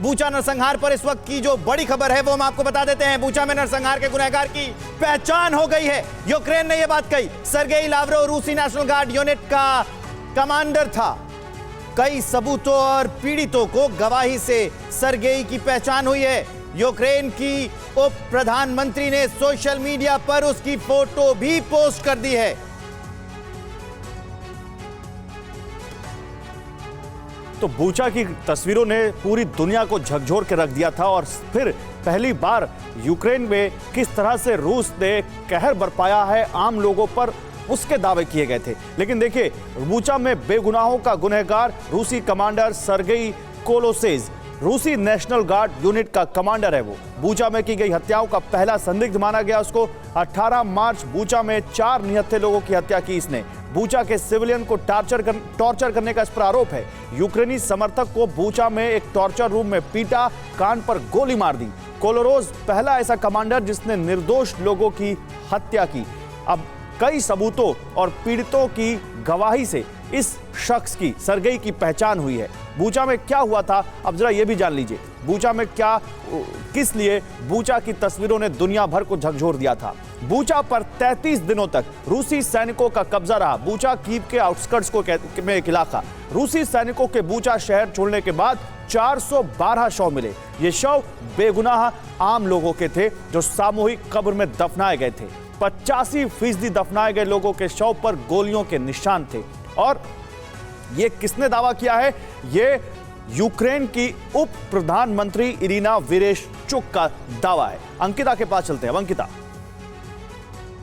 Bucha नरसंहार पर इस वक्त की जो बड़ी खबर है वो हम आपको बता देते हैं। बूचा में नरसंहार के गुनहगार की पहचान हो गई है। यूक्रेन ने यह बात कही। सर्गेई लावरोव रूसी नेशनल गार्ड यूनिट का कमांडर था। कई सबूतों और पीड़ितों को गवाही से सर्गेई की पहचान हुई है। यूक्रेन की उप प्रधानमंत्री ने सोशल मीडिया पर उसकी फोटो भी पोस्ट कर दी है। तो बूचा की तस्वीरों ने पूरी दुनिया को झकझोर के रख दिया था और फिर पहली बार यूक्रेन में किस तरह से रूस ने कहर बरपाया है आम लोगों पर, उसके दावे किए गए थे। लेकिन देखिए, बूचा में बेगुनाहों का गुनहगार रूसी कमांडर सर्गेई कोलोसेव, रूसी नेशनल गार्ड यूनिट का कमांडर है। वो बूचा में की गई हत्याओं का पहला संदिग्ध माना गया उसको। 18 मार्च बूचा में 4 निहत्थे लोगों की हत्या की इसने। बूचा के सिविलियन को टॉर्चर करने का इस पर आरोप है। यूक्रेनी समर्थक को बूचा में एक टॉर्चर रूम में पीटा, कान पर गोली मार दी। कोलोरोस पहला ऐसा कमांडर जिसने निर्दोष लोगों की हत्या की। अब कई सबूतों और पीड़ितों की गवाही से इस शख्स की, सर्गेई की पहचान हुई है। बूचा में क्या हुआ था, अब जरा यह भी जान लीजिए। बूचा में क्या, किस लिए बूचा की तस्वीरों ने दुनिया भर को झकझोर दिया था। बूचा पर 33 दिनों तक रूसी सैनिकों का कब्जा रहा। बूचा कीव के आउटस्कर्ट्स में एक इलाका। रूसी सैनिकों के बूचा शहर छोड़ने के बाद 412 शव मिले। ये शव बेगुनाह आम लोगों के थे जो सामूहिक कब्र में दफनाए गए थे। 85% दफनाए गए लोगों के शव पर गोलियों के निशान थे। और ये किसने दावा किया है? ये यूक्रेन की उप प्रधानमंत्री इरिना वेरेशचुक का दावा है। अंकिता के पास चलते हैं। अंकिता।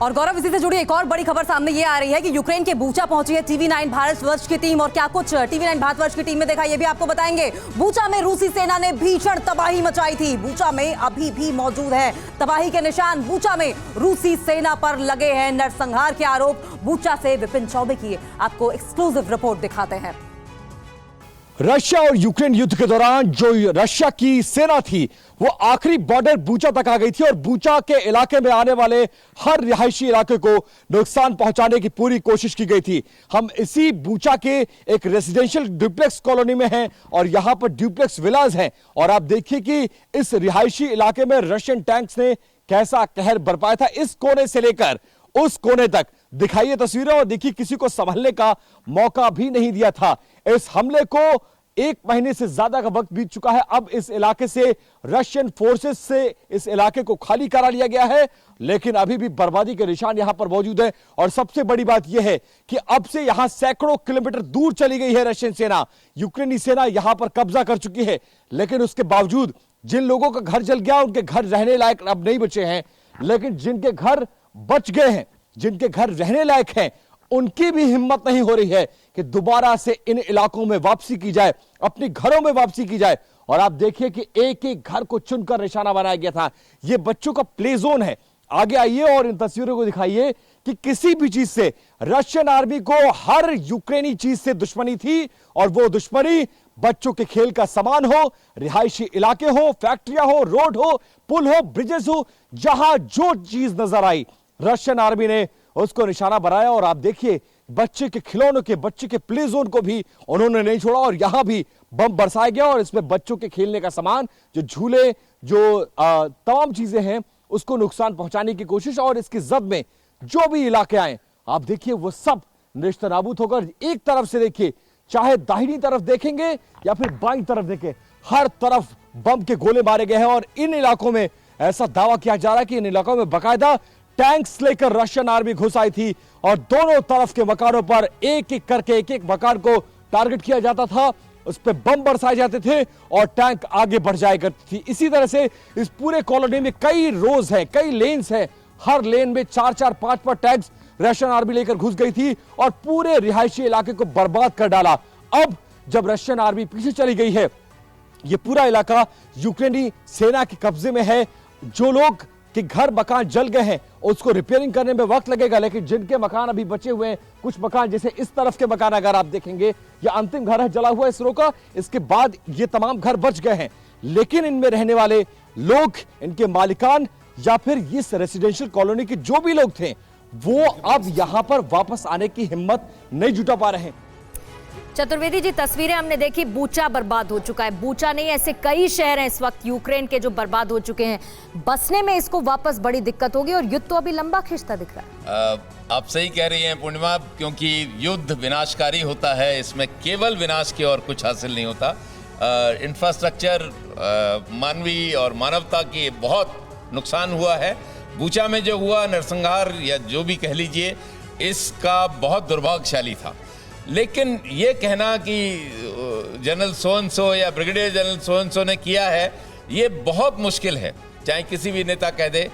और गौरव, इसी से जुड़ी एक और बड़ी खबर सामने ये आ रही है कि यूक्रेन के बूचा पहुंची है TV9 भारतवर्ष की टीम। और क्या कुछ TV9 भारतवर्ष की टीम में देखा, ये भी आपको बताएंगे। बूचा में रूसी सेना ने भीषण तबाही मचाई थी। बूचा में अभी भी मौजूद है तबाही के निशान। बूचा में रूसी सेना पर लगे हैं नरसंहार के आरोप। बूचा से विपिन चौबे की आपको एक्सक्लूसिव रिपोर्ट दिखाते हैं। रशिया और यूक्रेन युद्ध के दौरान जो रशिया की सेना थी वो आखिरी बॉर्डर बूचा तक आ गई थी और बूचा के इलाके में आने वाले हर रिहायशी इलाके को नुकसान पहुंचाने की पूरी कोशिश की गई थी। हम इसी बूचा के एक रेजिडेंशियल ड्यूप्लेक्स कॉलोनी में हैं और यहां पर ड्यूप्लेक्स विलाज हैं। और आप देखिए कि इस रिहायशी इलाके में रशियन टैंक्स ने कैसा कहर बरपाया था। इस कोने से लेकर उस कोने तक दिखाइए तस्वीरें और देखिए, किसी को संभलने का मौका भी नहीं दिया था। इस हमले को 1 महीने से ज्यादा का वक्त बीत चुका है। अब इस इलाके से रशियन फोर्सेस से इस इलाके को खाली करा लिया गया है, लेकिन अभी भी बर्बादी के निशान यहां पर मौजूद है। और सबसे बड़ी बात यह है कि अब से यहां सैकड़ों किलोमीटर दूर चली गई है रशियन सेना। यूक्रेनी सेना यहां पर कब्जा कर चुकी है, लेकिन उसके बावजूद जिन लोगों का घर जल गया उनके घर रहने लायक अब नहीं बचे हैं। लेकिन जिनके घर बच गए हैं, जिनके घर रहने लायक हैं, उनकी भी हिम्मत नहीं हो रही है कि दोबारा से इन इलाकों में वापसी की जाए, अपने घरों में वापसी की जाए। और आप देखिए कि एक एक घर को चुनकर निशाना बनाया गया था। यह बच्चों का प्ले जोन है। आगे आइए और इन तस्वीरों को दिखाइए कि किसी भी चीज से रशियन आर्मी को हर यूक्रेनी चीज से दुश्मनी थी और वो दुश्मनी बच्चों के खेल का सामान हो, रिहायशी इलाके हो, फैक्ट्रियां हो, रोड हो, पुल हो, ब्रिजेस हो, जहां जो चीज नजर आई रशियन आर्मी ने उसको निशाना बनाया। और आप देखिए, बच्चे के खिलौनों के, बच्चे के प्ले जोन को भी उन्होंने नहीं छोड़ा और यहां भी बम बरसाया गया और इसमें बच्चों के खेलने का सामान, जो झूले, जो तमाम चीजें हैं, उसको नुकसान पहुंचाने की कोशिश। और इसकी जद में जो भी इलाके आए, आप देखिए वो सब नेस्तनाबूद होकर, एक तरफ से देखिए, चाहे दाहिनी तरफ देखेंगे या फिर बाईं तरफ देखें, हर तरफ बम के गोले मारे गए हैं। और इन इलाकों में ऐसा दावा किया जा रहा है कि इन इलाकों में बाकायदा टैंक्स लेकर रशियन आर्मी घुस आई थी और दोनों तरफ के मकानों पर एक एक करके एक एक मकान को टारगेट किया जाता था, उस पर बम बरसाए जाते थे और टैंक आगे बढ़ जाया करती थी। इसी तरह से इस पूरे कॉलोनी में कई रोज हैं, कई लेन्स हैं। हर लेन में 4-4, 5-5 टैंक्स रशियन आर्मी लेकर घुस गई थी और पूरे रिहायशी इलाके को बर्बाद कर डाला। अब जब रशियन आर्मी पीछे चली गई है, यह पूरा इलाका यूक्रेनी सेना के कब्जे में है। जो लोग के घर मकान जल गए हैं उसको रिपेयरिंग करने में वक्त लगेगा, लेकिन जिनके मकान अभी बचे हुए हैं, कुछ मकान जैसे इस तरफ के मकान अगर आप देखेंगे, ये अंतिम घर है जला हुआ इस रो का, इसके बाद ये तमाम घर बच गए हैं। लेकिन इनमें रहने वाले लोग, इनके मालिकान या फिर इस रेसिडेंशियल कॉलोनी के जो भी लोग थे, वो अब यहां पर वापस आने की हिम्मत नहीं जुटा पा रहे हैं। चतुर्वेदी जी, तस्वीरें हमने देखी, बूचा बर्बाद हो चुका है। बूचा नहीं, ऐसे कई शहर हैं इस वक्त यूक्रेन के जो बर्बाद हो चुके हैं। बसने में इसको वापस बड़ी दिक्कत होगी और युद्ध तो अभी लंबा खिंचता दिख रहा है। आप सही कह रही हैं पूर्णिमा, क्योंकि युद्ध विनाशकारी होता है, इसमें केवल विनाश की और कुछ हासिल नहीं होता। इंफ्रास्ट्रक्चर, मानवीय और मानवता की बहुत नुकसान हुआ है। बूचा में जो हुआ नरसंहार या जो भी कह लीजिए, इसका बहुत दुर्भाग्यशाली था। लेकिन ये कहना कि जनरल सोनसो या ब्रिगेडियर जनरल सोनसो ने किया है, ये बहुत मुश्किल है, चाहे किसी भी नेता कह दे।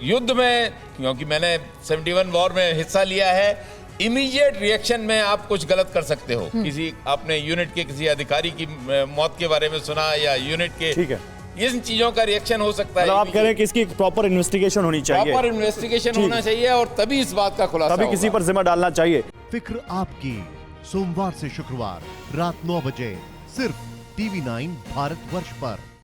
युद्ध में, क्योंकि मैंने 71 वॉर में हिस्सा लिया है, इमीडिएट रिएक्शन में आप कुछ गलत कर सकते हो। किसी आपने यूनिट के किसी अधिकारी की मौत के बारे में सुना या यूनिट के, ठीक है, इन चीजों का रिएक्शन हो सकता है। आप कह रहे हैं कि इसकी प्रॉपर इन्वेस्टिगेशन होनी चाहिए, प्रॉपर इन्वेस्टिगेशन होना चाहिए और तभी इस बात का खुलासा तभी किसी पर जिम्मा डालना चाहिए। फिक्र आपकी, सोमवार से शुक्रवार रात 9 बजे सिर्फ TV9 भारतवर्ष पर।